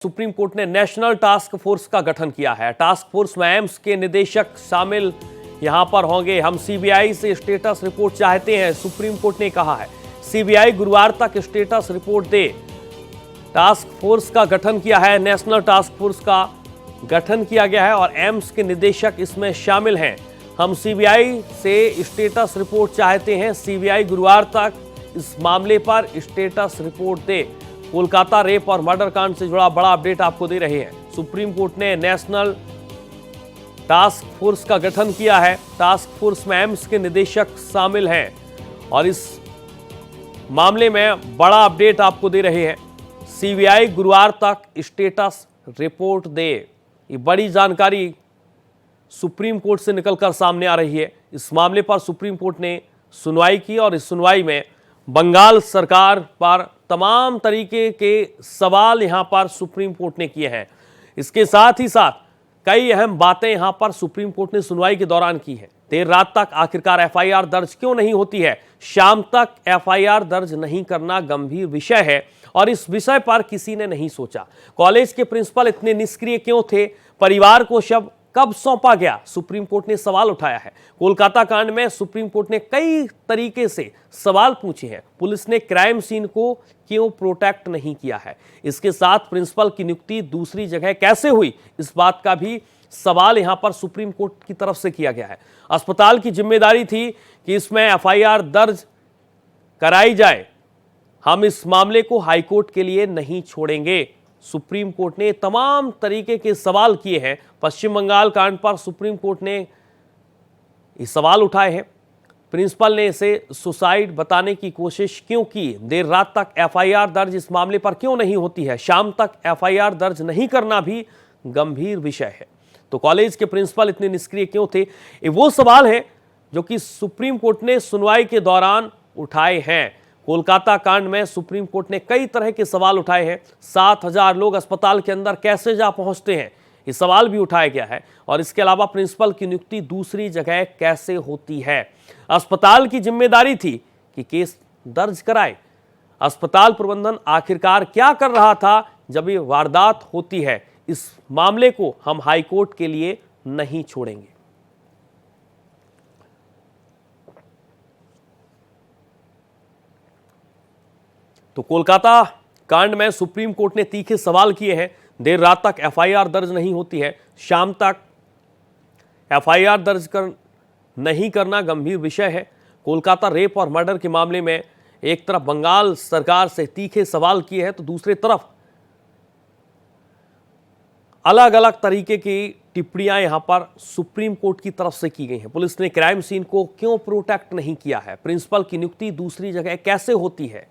Supreme court ने national task force का गठन किया है। टास्क फोर्स में एम्स के निदेशक शामिल यहां पर होंगे। हम सीबीआई से स्टेटस रिपोर्ट चाहते हैं, सुप्रीम कोर्ट ने कहा है। सीबीआई गुरुवार तक स्टेटस रिपोर्ट दे। टास्क फोर्स का गठन किया है, नेशनल टास्क फोर्स का गठन किया गया है और एम्स के निदेशक इसमें शामिल हैं। हम सीबीआई से स्टेटस रिपोर्ट चाहते हैं। सीबीआई गुरुवार तक इस मामले पर स्टेटस रिपोर्ट दे। कोलकाता रेप और मर्डर कांड से जुड़ा बड़ा अपडेट आपको दे रहे हैं। सुप्रीम कोर्ट ने नेशनल टास्क फोर्स का गठन किया है। टास्क फोर्स में एम्स के निदेशक शामिल हैं और इस मामले में बड़ा अपडेट आपको दे रहे हैं। सीबीआई गुरुवार तक स्टेटस रिपोर्ट दे। ये बड़ी जानकारी सुप्रीम कोर्ट से निकलकर सामने आ रही है। इस मामले पर सुप्रीम कोर्ट ने सुनवाई की और इस सुनवाई में बंगाल सरकार पर तमाम तरीके के सवाल यहां पर सुप्रीम कोर्ट ने किए हैं। इसके साथ ही साथ कई अहम बातें यहां पर सुप्रीम कोर्ट ने सुनवाई के दौरान की है। देर रात तक आखिरकार एफआईआर दर्ज क्यों नहीं होती है? शाम तक एफआईआर दर्ज नहीं करना गंभीर विषय है और इस विषय पर किसी ने नहीं सोचा। कॉलेज के प्रिंसिपल इतने निष्क्रिय क्यों थे? परिवार को शव कब सौंपा गया? सुप्रीम कोर्ट ने सवाल उठाया है। कोलकाता कांड में सुप्रीम कोर्ट ने कई तरीके से सवाल पूछे हैं। पुलिस ने क्राइम सीन को क्यों प्रोटेक्ट नहीं किया है? इसके साथ प्रिंसिपल की नियुक्ति दूसरी जगह कैसे हुई? इस बात का भी सवाल यहां पर सुप्रीम कोर्ट की तरफ से किया गया है। अस्पताल की जिम्मेदारी थी कि इसमें एफआईआर दर्ज कराई जाए। हम इस मामले को हाईकोर्ट के लिए नहीं छोड़ेंगे। सुप्रीम कोर्ट ने तमाम तरीके के सवाल किए हैं। पश्चिम बंगाल कांड पर सुप्रीम कोर्ट ने ये सवाल उठाए हैं। प्रिंसिपल ने इसे सुसाइड बताने की कोशिश क्यों की? देर रात तक एफआईआर दर्ज इस मामले पर क्यों नहीं होती है? शाम तक एफआईआर दर्ज नहीं करना भी गंभीर विषय है। तो कॉलेज के प्रिंसिपल इतने निष्क्रिय क्यों थे? ये वो सवाल है जो कि सुप्रीम कोर्ट ने सुनवाई के दौरान उठाए हैं। कोलकाता कांड में सुप्रीम कोर्ट ने कई तरह के सवाल उठाए हैं। 7,000 लोग अस्पताल के अंदर कैसे जा पहुंचते हैं, ये सवाल भी उठाया गया है। और इसके अलावा प्रिंसिपल की नियुक्ति दूसरी जगह कैसे होती है? अस्पताल की जिम्मेदारी थी कि केस दर्ज कराए। अस्पताल प्रबंधन आखिरकार क्या कर रहा था जब ये वारदात होती है? इस मामले को हम हाईकोर्ट के लिए नहीं छोड़ेंगे। तो कोलकाता कांड में सुप्रीम कोर्ट ने तीखे सवाल किए हैं। देर रात तक एफआईआर दर्ज नहीं होती है, शाम तक एफआईआर दर्ज नहीं करना गंभीर विषय है। कोलकाता रेप और मर्डर के मामले में एक तरफ बंगाल सरकार से तीखे सवाल किए हैं तो दूसरी तरफ अलग अलग तरीके की टिप्पणियां यहां पर सुप्रीम कोर्ट की तरफ से की गई हैं। पुलिस ने क्राइम सीन को क्यों प्रोटेक्ट नहीं किया है? प्रिंसिपल की नियुक्ति दूसरी जगह कैसे होती है?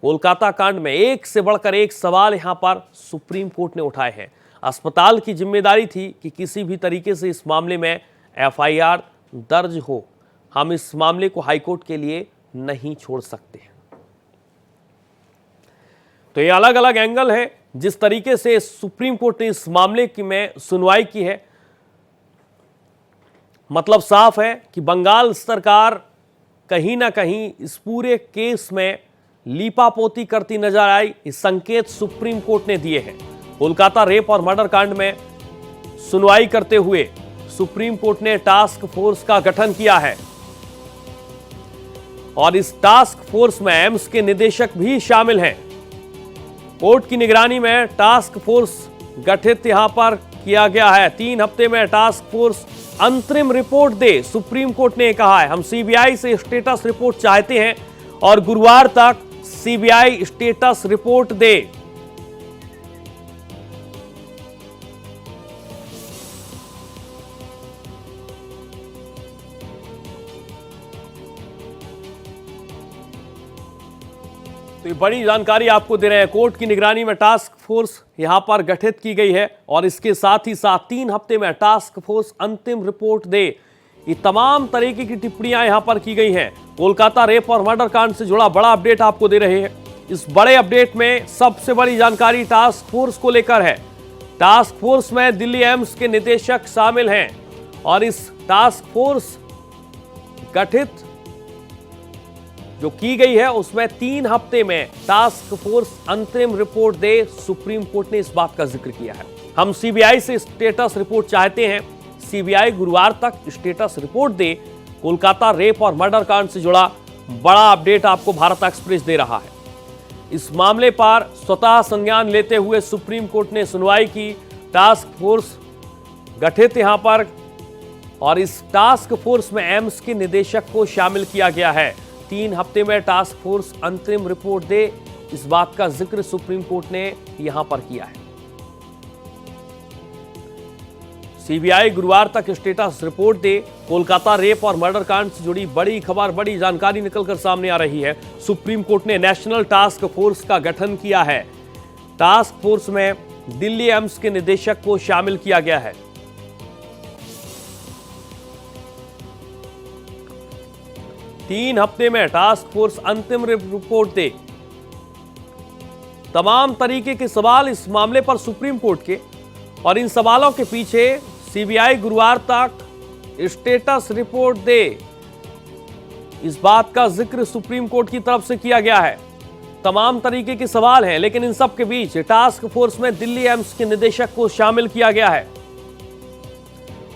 कोलकाता कांड में एक से बढ़कर एक सवाल यहां पर सुप्रीम कोर्ट ने उठाए हैं। अस्पताल की जिम्मेदारी थी कि किसी भी तरीके से इस मामले में एफआईआर दर्ज हो। हम इस मामले को हाईकोर्ट के लिए नहीं छोड़ सकते। तो ये अलग अलग एंगल है जिस तरीके से सुप्रीम कोर्ट ने इस मामले की में सुनवाई की है। मतलब साफ है कि बंगाल सरकार कहीं ना कहीं इस पूरे केस में लीपापोती करती नजर आई। इस संकेत सुप्रीम कोर्ट ने दिए हैं। कोलकाता रेप और मर्डर कांड में सुनवाई करते हुए सुप्रीम कोर्ट ने टास्क फोर्स का गठन किया है और इस टास्क फोर्स में एम्स के निदेशक भी शामिल हैं। कोर्ट की निगरानी में टास्क फोर्स गठित यहां पर किया गया है। 3 हफ्ते में टास्क फोर्स अंतरिम रिपोर्ट दे, सुप्रीम कोर्ट ने कहा है। हम सीबीआई से स्टेटस रिपोर्ट चाहते हैं और गुरुवार तक सीबीआई स्टेटस रिपोर्ट दे। तो ये बड़ी जानकारी आपको दे रहे हैं। कोर्ट की निगरानी में टास्क फोर्स यहां पर गठित की गई है और इसके साथ ही साथ 3 हफ्ते में टास्क फोर्स अंतिम रिपोर्ट दे। ये तमाम तरीके की टिप्पणियां यहां पर की गई हैं। कोलकाता रेप और मर्डर कांड से जुड़ा बड़ा अपडेट आपको दे रहे हैं। इस बड़े अपडेट में सबसे बड़ी जानकारी टास्क फोर्स को लेकर है। टास्क फोर्स में दिल्ली एम्स के निदेशक शामिल हैं और इस टास्क फोर्स गठित जो की गई है उसमें 3 हफ्ते में टास्क फोर्स अंतरिम रिपोर्ट दे, सुप्रीम कोर्ट ने इस बात का जिक्र किया है। हम सीबीआई से स्टेटस रिपोर्ट चाहते हैं, सीबीआई गुरुवार तक स्टेटस रिपोर्ट दे। कोलकाता रेप और मर्डर कांड से जुड़ा बड़ा अपडेट आपको भारत एक्सप्रेस दे रहा है। इस मामले पर स्वतः संज्ञान लेते हुए सुप्रीम कोर्ट ने सुनवाई की। टास्क फोर्स गठित यहां पर, और इस टास्क फोर्स में एम्स के निदेशक को शामिल किया गया है। 3 हफ्ते में टास्क फोर्स अंतरिम रिपोर्ट दे, इस बात का जिक्र सुप्रीम कोर्ट ने यहां पर किया है। सीबीआई गुरुवार तक स्टेटस रिपोर्ट दे। कोलकाता रेप और मर्डर कांड से जुड़ी बड़ी खबर, बड़ी जानकारी निकलकर सामने आ रही है। सुप्रीम कोर्ट ने नेशनल टास्क फोर्स का गठन किया है। टास्क फोर्स में दिल्ली एम्स के निदेशक को शामिल किया गया है। तीन हफ्ते में टास्क फोर्स अंतिम रिपोर्ट दे। तमाम तरीके के सवाल इस मामले पर सुप्रीम कोर्ट के, और इन सवालों के पीछे सीबीआई गुरुवार तक स्टेटस रिपोर्ट दे, इस बात का जिक्र सुप्रीम कोर्ट की तरफ से किया गया है। तमाम तरीके के सवाल हैं, लेकिन इन सब के बीच टास्क फोर्स में दिल्ली एम्स के निदेशक को शामिल किया गया है,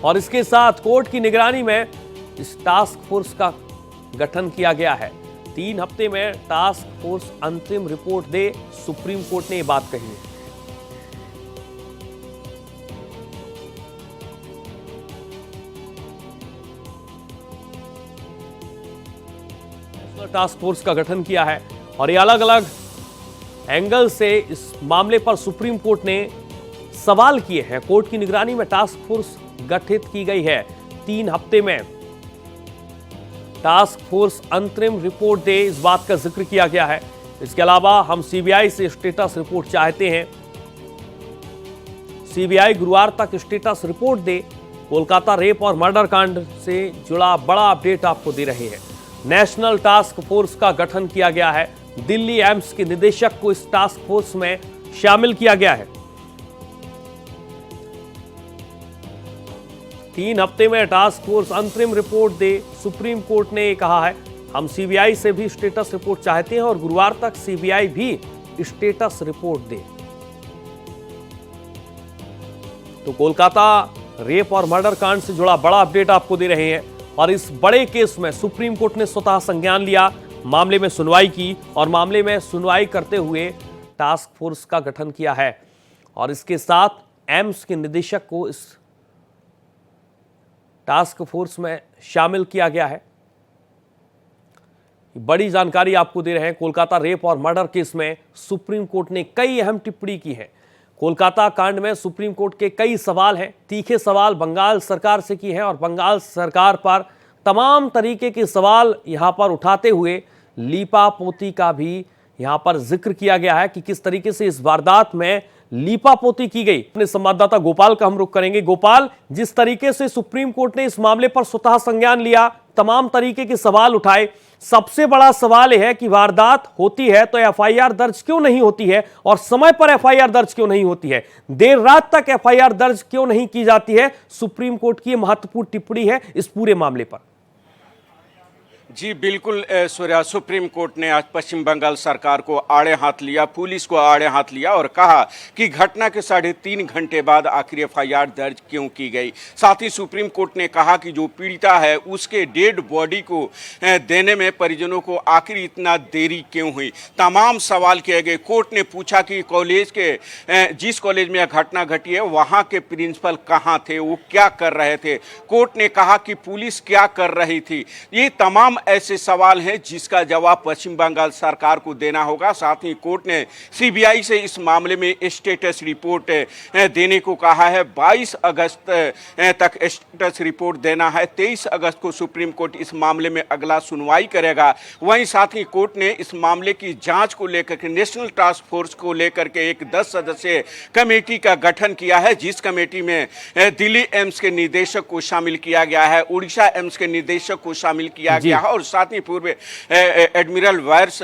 और इसके साथ कोर्ट की निगरानी में इस टास्क फोर्स का गठन किया गया है। 3 हफ्ते में टास्क फोर्स अंतिम रिपोर्ट दे, सुप्रीम कोर्ट ने यह बात कही है। टास्क फोर्स का गठन किया है, और ये अलग अलग एंगल से इस मामले पर सुप्रीम कोर्ट ने सवाल किए हैं। कोर्ट की निगरानी में टास्क फोर्स गठित की गई है। 3 हफ्ते में टास्क फोर्स अंतरिम रिपोर्ट दे, इस बात का जिक्र किया गया है। इसके अलावा हम सीबीआई से स्टेटस रिपोर्ट चाहते हैं, सीबीआई गुरुवार तक स्टेटस रिपोर्ट दे। कोलकाता रेप और मर्डर कांड से जुड़ा बड़ा अपडेट आपको दे रहे हैं। नेशनल टास्क फोर्स का गठन किया गया है। दिल्ली एम्स के निदेशक को इस टास्क फोर्स में शामिल किया गया है। 3 हफ्ते में टास्क फोर्स अंतरिम रिपोर्ट दे, सुप्रीम कोर्ट ने कहा है। हम सीबीआई से भी स्टेटस रिपोर्ट चाहते हैं, और गुरुवार तक सीबीआई भी स्टेटस रिपोर्ट दे। तो कोलकाता रेप और मर्डर कांड से जुड़ा बड़ा अपडेट आपको दे रहे हैं, और इस बड़े केस में सुप्रीम कोर्ट ने स्वतः संज्ञान लिया, मामले में सुनवाई की, और मामले में सुनवाई करते हुए टास्क फोर्स का गठन किया है, और इसके साथ एम्स के निदेशक को इस टास्क फोर्स में शामिल किया गया है। बड़ी जानकारी आपको दे रहे हैं। कोलकाता रेप और मर्डर केस में सुप्रीम कोर्ट ने कई अहम टिप्पणी की है। कोलकाता कांड में सुप्रीम कोर्ट के कई सवाल हैं, तीखे सवाल बंगाल सरकार से की हैं, और बंगाल सरकार पर तमाम तरीके के सवाल यहां पर उठाते हुए लीपा पोती का भी यहां पर जिक्र किया गया है कि किस तरीके से इस वारदात में लीपा पोती की गई। अपने संवाददाता गोपाल का हम रुख करेंगे। गोपाल, जिस तरीके से सुप्रीम कोर्ट ने इस मामले पर स्वतः संज्ञान लिया, तमाम तरीके के सवाल उठाए, सबसे बड़ा सवाल यह है कि वारदात होती है तो एफआईआर दर्ज क्यों नहीं होती है, और समय पर एफआईआर दर्ज क्यों नहीं होती है, देर रात तक एफआईआर दर्ज क्यों नहीं की जाती है। सुप्रीम कोर्ट की महत्वपूर्ण टिप्पणी है इस पूरे मामले पर। जी बिल्कुल सूर्या, सुप्रीम कोर्ट ने आज पश्चिम बंगाल सरकार को आड़े हाथ लिया, पुलिस को आड़े हाथ लिया, और कहा कि घटना के 3.5 घंटे बाद आखिर एफआईआर दर्ज क्यों की गई। साथ ही सुप्रीम कोर्ट ने कहा कि जो पीड़िता है उसके डेड बॉडी को देने में परिजनों को आखिर इतना देरी क्यों हुई। तमाम सवाल किए गए। कोर्ट ने पूछा कि कॉलेज के जिस कॉलेज में यह घटना घटी है वहाँ के प्रिंसिपल कहाँ थे, वो क्या कर रहे थे। कोर्ट ने कहा कि पुलिस क्या कर रही थी। ये तमाम ऐसे सवाल हैं जिसका जवाब पश्चिम बंगाल सरकार को देना होगा। साथ ही कोर्ट ने सीबीआई से इस मामले में स्टेटस रिपोर्ट देने को कहा है। 22 अगस्त तक स्टेटस रिपोर्ट देना है। 23 अगस्त को सुप्रीम कोर्ट इस मामले में अगला सुनवाई करेगा। वहीं साथ ही कोर्ट ने इस मामले की जांच को लेकर के नेशनल टास्क फोर्स को लेकर के एक 10 सदस्यीय कमेटी का गठन किया है, जिस कमेटी में दिल्ली एम्स के निदेशक को शामिल किया गया है, उड़ीसा एम्स के निदेशक को शामिल किया गया है, और साथ ही पूर्व एडमिरल वायर्स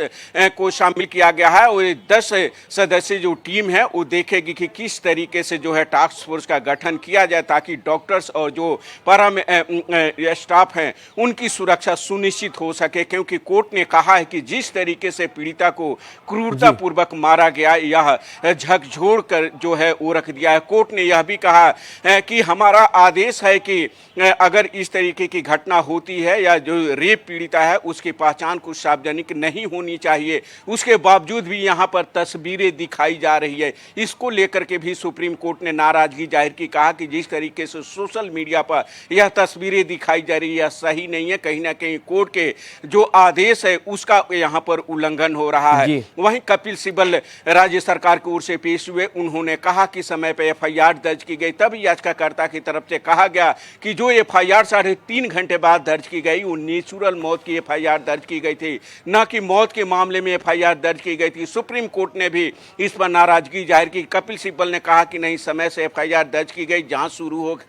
को शामिल किया गया है और 10 सदस्यीय जो टीम है वो देखेगी कि किस तरीके से जो है टास्क फोर्स का गठन किया जाए ताकि डॉक्टर्स और जो पैरा स्टाफ हैं उनकी सुरक्षा सुनिश्चित हो सके, क्योंकि कोर्ट ने कहा है कि जिस तरीके से पीड़िता को क्रूरतापूर्वक मारा गया यह झकझोर कर जो है वो रख दिया है। कोर्ट ने यह भी कहा कि हमारा आदेश है कि अगर इस तरीके की घटना होती है या जो रेप पीड़िता है उसकी पहचान कुछ सार्वजनिक नहीं होनी चाहिए, उसके बावजूद भी यहाँ पर तस्वीरें दिखाई जा रही है। इसको लेकर के भी सुप्रीम कोर्ट ने नाराजगी जाहिर की, कहा कि जिस तरीके से सोशल मीडिया पर यह तस्वीरें दिखाई जा रही है सही नहीं है, कहीं ना कहीं कोर्ट के जो आदेश है उसका यहाँ पर उल्लंघन हो रहा है। वहीं कपिल सिब्बल राज्य सरकार की ओर से पेश हुए, उन्होंने कहा कि समय पर एफआईआर दर्ज की गई, तब याचिकाकर्ता की तरफ से कहा गया कि जो एफआईआर 3.5 घंटे बाद दर्ज की गई वो नेचुरल मौत की एफआईआर दर्ज की गई थी, न कि मौत के मामले में एफआईआर दर्ज की गई थी। सुप्रीम कोर्ट ने भी इस पर नाराजगी जाहिर की। कपिल सिब्बल ने कहा कि नहीं, समय से एफआईआर दर्ज की गई, जांच शुरू हो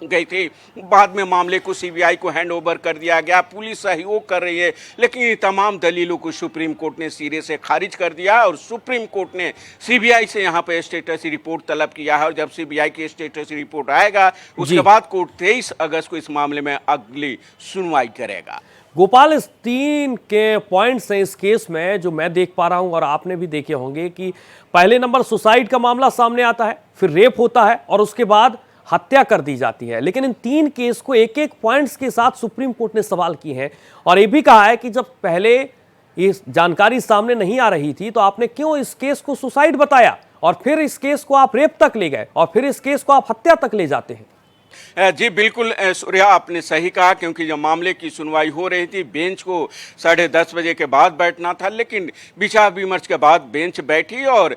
गई थी, बाद में मामले को सीबीआई को हैंड ओवर कर दिया गया, पुलिस सहयोग कर रही है, लेकिन ये तमाम दलीलों को सुप्रीम कोर्ट ने सिरे से खारिज कर दिया और सुप्रीम कोर्ट ने सीबीआई से यहाँ पर स्टेटस रिपोर्ट तलब किया है और जब सीबीआई की स्टेटस रिपोर्ट आएगा उसके बाद कोर्ट 23 अगस्त को इस मामले में अगली सुनवाई करेगा। गोपाल, इस 3 के पॉइंट्स हैं इस केस में जो मैं देख पा रहा हूं और आपने भी देखे होंगे कि पहले नंबर सुसाइड का मामला सामने आता है, फिर रेप होता है और उसके बाद हत्या कर दी जाती है। लेकिन इन 3 केस को एक एक पॉइंट्स के साथ सुप्रीम कोर्ट ने सवाल किए हैं और यह भी कहा है कि जब पहले ये जानकारी सामने नहीं आ रही थी तो आपने क्यों इस केस को सुसाइड बताया और फिर इस केस को आप रेप तक ले गए और फिर इस केस को आप हत्या तक ले जाते हैं। जी बिल्कुल सूर्या, आपने सही कहा, क्योंकि जब मामले की सुनवाई हो रही थी बेंच को 10:30 बजे के बाद बैठना था, लेकिन विचार विमर्श के बाद बेंच बैठी और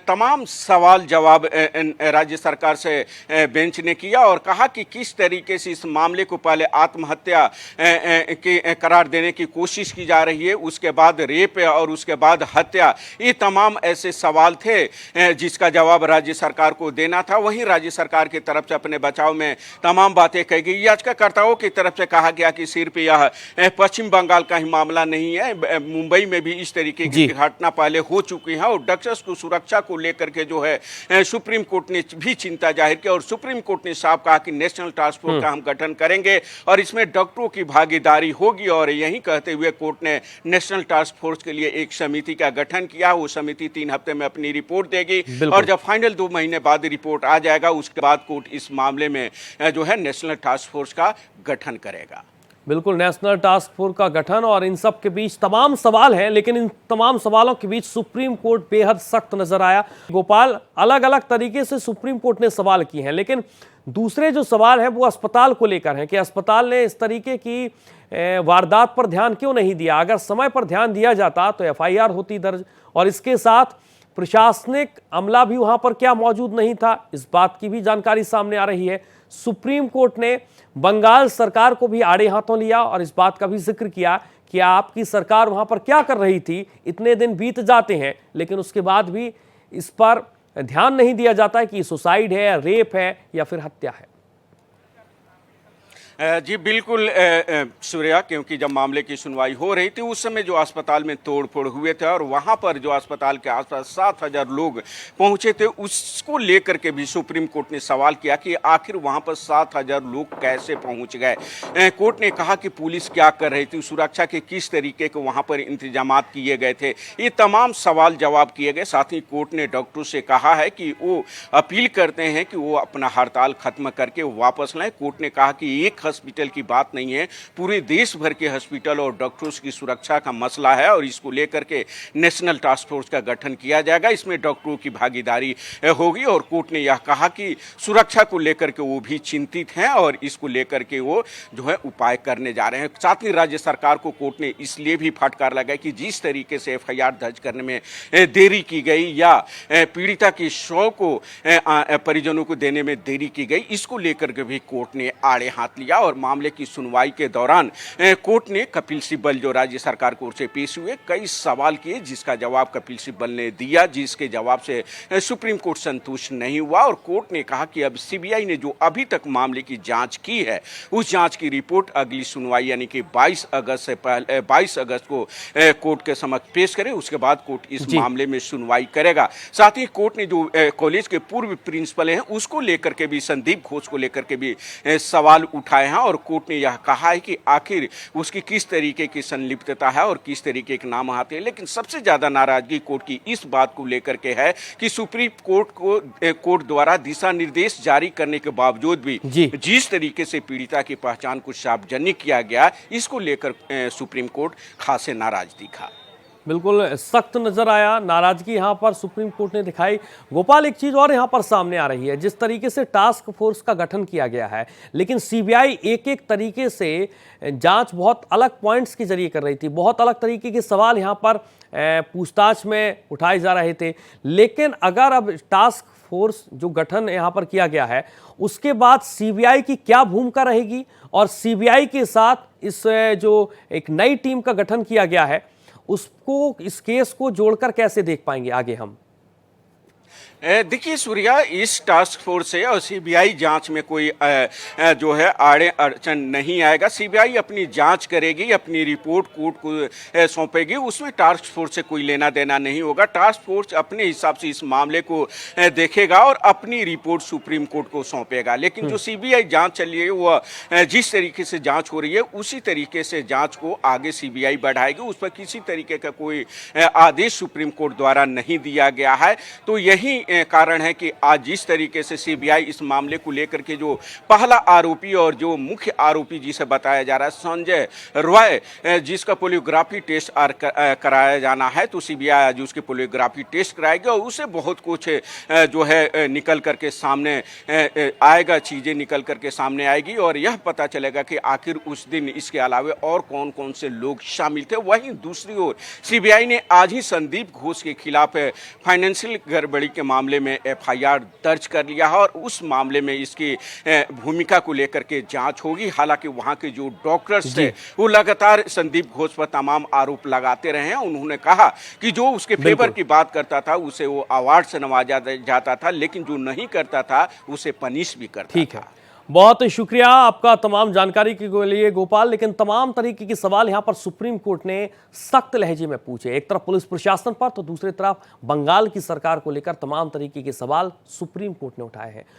तमाम सवाल जवाब राज्य सरकार से बेंच ने किया और कहा कि किस तरीके से इस मामले को पहले आत्महत्या के करार देने की कोशिश की जा रही है, उसके बाद रेप और उसके बाद हत्या, ये तमाम ऐसे सवाल थे जिसका जवाब राज्य सरकार को देना था। वहीं राज्य सरकार की तरफ से अपने बचाव में तमाम बातें कही गई। याचिकाकर्ताओं की तरफ से कहा गया कि सिर्फ यह पश्चिम बंगाल का ही मामला नहीं है, मुंबई में भी इस तरीके की घटना पहले हो चुकी है और डॉक्टर्स को सुरक्षा को लेकर के जो है सुप्रीम कोर्ट ने भी चिंता जाहिर की और सुप्रीम कोर्ट ने साफ कहा कि नेशनल टास्क फोर्स का हम गठन करेंगे और इसमें डॉक्टरों की भागीदारी होगी और यही कहते हुए कोर्ट ने नेशनल टास्क फोर्स के लिए एक समिति का गठन किया। वो समिति 3 हफ्ते में अपनी रिपोर्ट देगी और जब फाइनल 2 महीने बाद रिपोर्ट आ जाएगा उसके बाद कोर्ट इस मामले में जो है नेशनल टास्क फोर्स का गठन करेगा। बिल्कुल, नेशनल टास्क फोर्स का गठन और इन सब के बीच तमाम सवाल हैं, लेकिन इन तमाम सवालों के बीच सुप्रीम कोर्ट बेहद सख्त नजर आया। गोपाल, अलग अलग तरीके से सुप्रीम कोर्ट ने सवाल किए हैं, लेकिन दूसरे जो सवाल है वो अस्पताल को लेकर है कि अस्पताल ने इस तरीके की वारदात पर ध्यान क्यों नहीं दिया। अगर समय पर ध्यान दिया जाता तो एफआईआर होती दर्ज और इसके साथ प्रशासनिक अमला भी वहां पर क्या मौजूद नहीं था, इस बात की भी जानकारी सामने आ रही है। सुप्रीम कोर्ट ने बंगाल सरकार को भी आड़े हाथों लिया और इस बात का भी जिक्र किया कि आपकी सरकार वहां पर क्या कर रही थी, इतने दिन बीत जाते हैं लेकिन उसके बाद भी इस पर ध्यान नहीं दिया जाता है कि सुसाइड है, रेप है या फिर हत्या है। जी बिल्कुल सूर्या, क्योंकि जब मामले की सुनवाई हो रही थी उस समय जो अस्पताल में तोड़फोड़ हुए थे और वहां पर जो अस्पताल के आसपास 7,000 लोग पहुंचे थे उसको लेकर के भी सुप्रीम कोर्ट ने सवाल किया कि आखिर वहां पर 7,000 लोग कैसे पहुंच गए। कोर्ट ने कहा कि पुलिस क्या कर रही थी, सुरक्षा के किस तरीके के वहां पर इंतजाम किए गए थे, ये तमाम सवाल जवाब किए गए। साथ ही कोर्ट ने डॉक्टरों से कहा है कि वो अपील करते हैं कि वो अपना हड़ताल खत्म करके वापस लाएं। कोर्ट ने कहा कि एक हॉस्पिटल की बात नहीं है, पूरे देश भर के हॉस्पिटल और डॉक्टर्स की सुरक्षा का मसला है और इसको लेकर के नेशनल टास्क फोर्स का गठन किया जाएगा, इसमें डॉक्टरों की भागीदारी होगी। और कोर्ट ने यह कहा कि सुरक्षा को लेकर के वो भी चिंतित हैं और इसको लेकर के वो जो है उपाय करने जा रहे हैं। साथ ही राज्य सरकार को कोर्ट ने इसलिए भी फटकार लगाई कि जिस तरीके से एफआईआर दर्ज करने में देरी की गई या पीड़िता की शव को परिजनों को देने में देरी की गई, इसको लेकर के भी कोर्ट ने आड़े हाथ लिया लिया और मामले की सुनवाई के दौरान कोर्ट ने कपिल सिब्बल जो राज्य सरकार की ओर से पेश हुए कई सवाल किए, जिसका जवाब कपिल सिब्बल ने दिया, जिसके जवाब से सुप्रीम कोर्ट संतुष्ट नहीं हुआ और कोर्ट ने कहा कि अब सीबीआई ने जो अभी तक मामले की जांच की है उस जांच की रिपोर्ट अगली सुनवाई यानी कि 22 अगस्त को कोर्ट के समक्ष पेश करे। उसके बाद कोर्ट इस मामले में सुनवाई करेगा। साथ ही कोर्ट ने जो कॉलेज के पूर्व प्रिंसिपल हैं उसको लेकर के भी, संदीप घोष को लेकर के भी सवाल उठाए हैं और कोर्ट ने यह कहा है कि आखिर उसकी किस तरीके की संलिप्तता है और किस तरीके के नाम आते हैं। लेकिन सबसे ज्यादा नाराजगी कोर्ट की इस बात को लेकर के है कि सुप्रीम कोर्ट द्वारा दिशा निर्देश जारी करने के बावजूद भी जिस तरीके से पीड़िता की पहचान को सार्वजनिक किया गया, इसको लेकर सुप्रीम कोर्ट खासे नाराज दिखा। बिल्कुल सख्त नजर आया, नाराजगी यहाँ पर सुप्रीम कोर्ट ने दिखाई। गोपाल, एक चीज और यहाँ पर सामने आ रही है, जिस तरीके से टास्क फोर्स का गठन किया गया है, लेकिन सीबीआई एक एक तरीके से जांच बहुत अलग पॉइंट्स के जरिए कर रही थी, बहुत अलग तरीके के सवाल यहाँ पर पूछताछ में उठाए जा रहे थे। लेकिन अगर अब टास्क फोर्स जो गठन यहाँ पर किया गया है उसके बाद सीबीआई की क्या भूमिका रहेगी और सीबीआई के साथ इस जो एक नई टीम का गठन किया गया है उसको, इस केस को जोड़कर कैसे देख पाएंगे आगे हम? देखिए सूर्या, इस टास्क फोर्स से और सीबीआई जांच में कोई जो है आड़े अड़चन नहीं आएगा। सीबीआई अपनी जांच करेगी, अपनी रिपोर्ट कोर्ट को सौंपेगी, उसमें टास्क फोर्स से कोई लेना देना नहीं होगा। टास्क फोर्स अपने हिसाब से इस मामले को देखेगा और अपनी रिपोर्ट सुप्रीम कोर्ट को सौंपेगा। लेकिन जो सीबीआई जांच चल रही है वो जिस तरीके से जांच हो रही है उसी तरीके से जांच को आगे सीबीआई बढ़ाएगी। उस पर किसी तरीके का कोई आदेश सुप्रीम कोर्ट द्वारा नहीं दिया गया है। तो यही कारण है कि आज जिस तरीके से सीबीआई इस मामले को लेकर के जो पहला आरोपी और जो मुख्य आरोपी जिसे बताया जा रहा है संजय रॉय, जिसका पोलियोग्राफी टेस्ट कराया जाना है, तो सीबीआई आज उसके पोलियोग्राफी टेस्ट कराएगी और उसे बहुत कुछ जो है निकल करके सामने आएगा, चीजें निकल करके सामने आएगी और यह पता चलेगा कि आखिर उस दिन इसके अलावे और कौन कौन से लोग शामिल थे। वहीं दूसरी ओर सीबीआई ने आज ही संदीप घोष के खिलाफ फाइनेंशियल गड़बड़ी के मामले में एफआईआर दर्ज कर लिया है और उस मामले में इसकी भूमिका को लेकर के जांच होगी। हालांकि वहां के जो डॉक्टर्स थे वो लगातार संदीप घोष पर तमाम आरोप लगाते रहे हैं। उन्होंने कहा कि जो उसके फेवर की बात करता था उसे वो अवार्ड से नवाजा जाता था, लेकिन जो नहीं करता था उसे पनिश भी करता था। ठीक है, बहुत शुक्रिया आपका तमाम जानकारी के लिए गोपाल। लेकिन तमाम तरीके के सवाल यहां पर सुप्रीम कोर्ट ने सख्त लहजे में पूछे, एक तरफ पुलिस प्रशासन पर तो दूसरी तरफ बंगाल की सरकार को लेकर तमाम तरीके के सवाल सुप्रीम कोर्ट ने उठाए हैं।